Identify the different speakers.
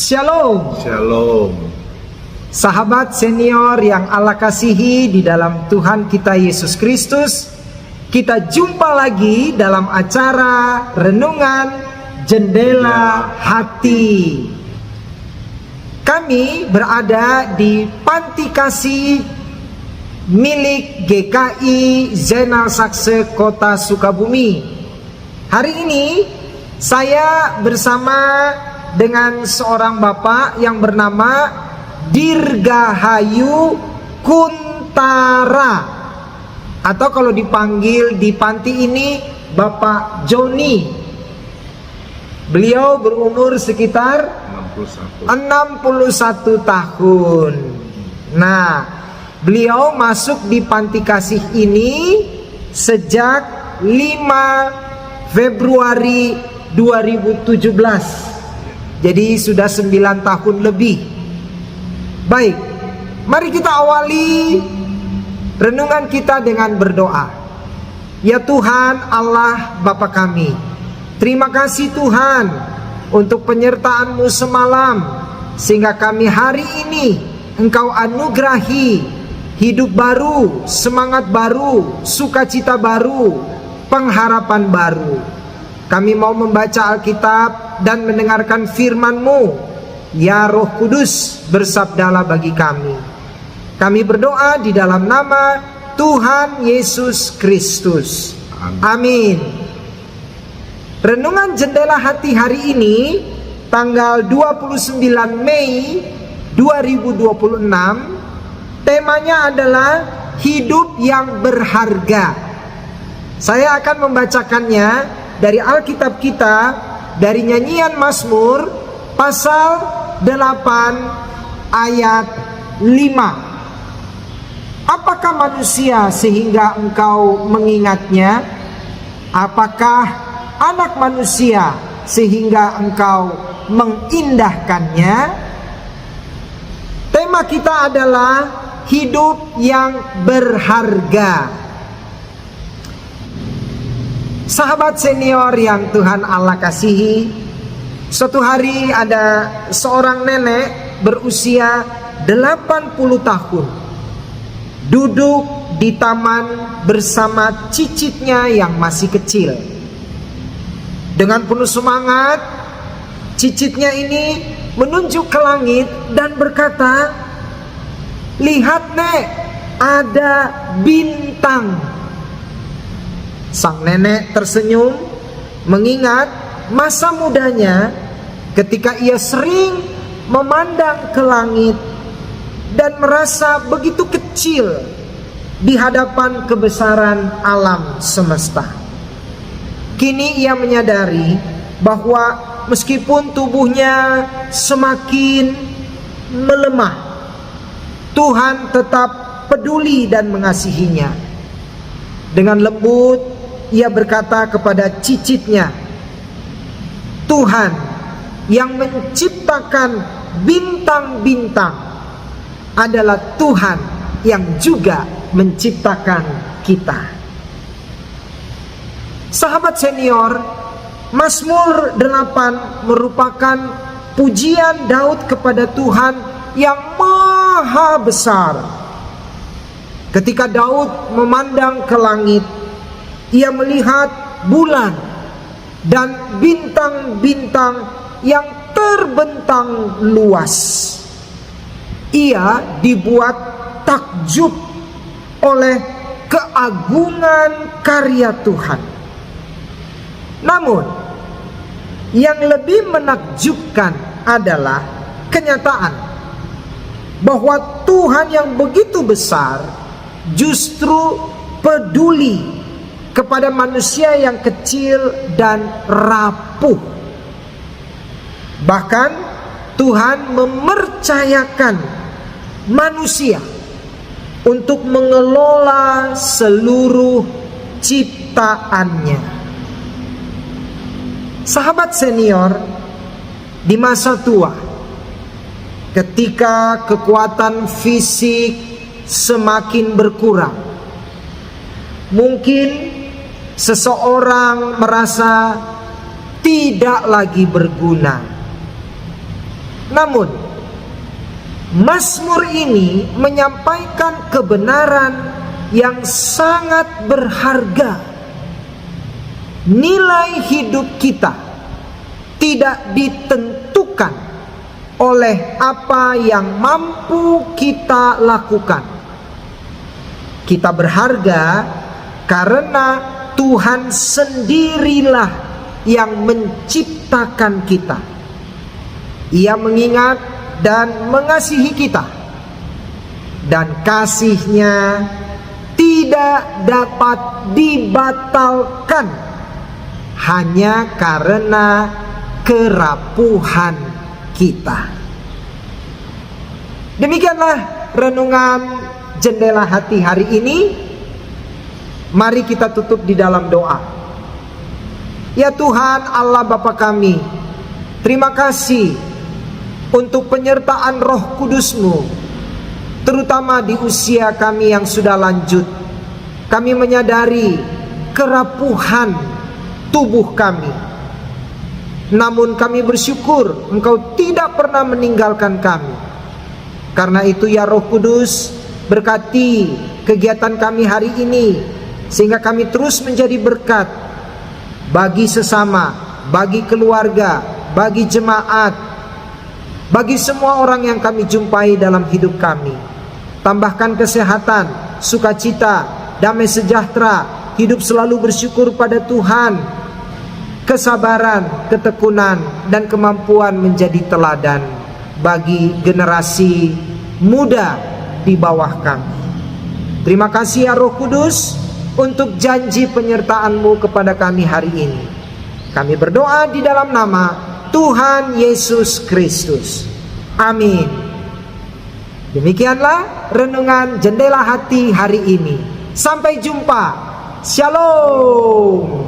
Speaker 1: Shalom.
Speaker 2: Shalom.
Speaker 1: Sahabat senior yang Allah kasihi di dalam Tuhan kita Yesus Kristus, kita jumpa lagi dalam acara Renungan Jendela Hati. Kami berada di panti kasih milik GKI Zainal Sakse Kota Sukabumi. Hari ini saya bersama dengan seorang bapak yang bernama Dirgahayu Kuntara, atau kalau dipanggil di panti ini Bapak Joni. Beliau berumur sekitar 61 tahun. Nah, beliau masuk di panti kasih ini sejak 5 Februari 2017. Jadi sudah 9 tahun lebih. Baik, mari kita awali renungan kita dengan berdoa. Ya Tuhan Allah Bapa kami, terima kasih Tuhan untuk penyertaan-Mu semalam, sehingga kami hari ini Engkau anugerahi hidup baru, semangat baru, sukacita baru, pengharapan baru. Kami mau membaca Alkitab dan mendengarkan firman-Mu. Ya Roh Kudus, bersabdalah bagi kami. Kami berdoa di dalam nama Tuhan Yesus Kristus. Amin. Renungan Jendela Hati hari ini, tanggal 29 Mei 2026, temanya adalah hidup yang berharga. Saya akan membacakannya dari Alkitab kita, dari Nyanyian Mazmur pasal 8 ayat 5. Apakah manusia sehingga engkau mengingatnya? Apakah anak manusia sehingga engkau mengindahkannya? Tema kita adalah hidup yang berharga. Sahabat senior yang Tuhan Allah kasihi, suatu hari ada seorang nenek berusia 80 tahun duduk di taman bersama cicitnya yang masih kecil. Dengan penuh semangat, cicitnya ini menunjuk ke langit dan berkata, "Lihat Nek, ada bintang." Sang nenek tersenyum, mengingat masa mudanya ketika ia sering memandang ke langit dan merasa begitu kecil di hadapan kebesaran alam semesta. Kini ia menyadari bahwa meskipun tubuhnya semakin melemah, Tuhan tetap peduli dan mengasihinya. Dengan lembut ia berkata kepada cicitnya, "Tuhan yang menciptakan bintang-bintang adalah Tuhan yang juga menciptakan kita." Sahabat senior, Mazmur 8 merupakan pujian Daud kepada Tuhan yang maha besar. Ketika Daud memandang ke langit, ia melihat bulan dan bintang-bintang yang terbentang luas. Ia dibuat takjub oleh keagungan karya Tuhan. Namun, yang lebih menakjubkan adalah kenyataan bahwa Tuhan yang begitu besar justru peduli kepada manusia yang kecil dan rapuh. Bahkan Tuhan mempercayakan manusia untuk mengelola seluruh ciptaannya. Sahabat senior, di masa tua, ketika kekuatan fisik semakin berkurang, mungkin seseorang merasa tidak lagi berguna. Namun Mazmur ini menyampaikan kebenaran yang sangat berharga. Nilai hidup kita tidak ditentukan oleh apa yang mampu kita lakukan. Kita berharga karena Tuhan sendirilah yang menciptakan kita. Ia mengingat dan mengasihi kita, dan kasih-Nya tidak dapat dibatalkan hanya karena kerapuhan kita. Demikianlah renungan Jendela Hati hari ini. Mari kita tutup di dalam doa. Ya Tuhan Allah Bapa kami, terima kasih untuk penyertaan Roh Kudus-Mu, terutama di usia kami yang sudah lanjut. Kami menyadari kerapuhan tubuh kami, namun kami bersyukur Engkau tidak pernah meninggalkan kami. Karena itu ya Roh Kudus, berkati kegiatan kami hari ini, sehingga kami terus menjadi berkat bagi sesama, bagi keluarga, bagi jemaat, bagi semua orang yang kami jumpai dalam hidup kami. Tambahkan kesehatan, sukacita, damai sejahtera, hidup selalu bersyukur pada Tuhan, kesabaran, ketekunan, dan kemampuan menjadi teladan bagi generasi muda di bawah kami. Terima kasih ya Roh Kudus untuk janji penyertaan-Mu kepada kami hari ini. Kami berdoa di dalam nama Tuhan Yesus Kristus. Amin. Demikianlah renungan Jendela Hati hari ini. Sampai jumpa. Shalom.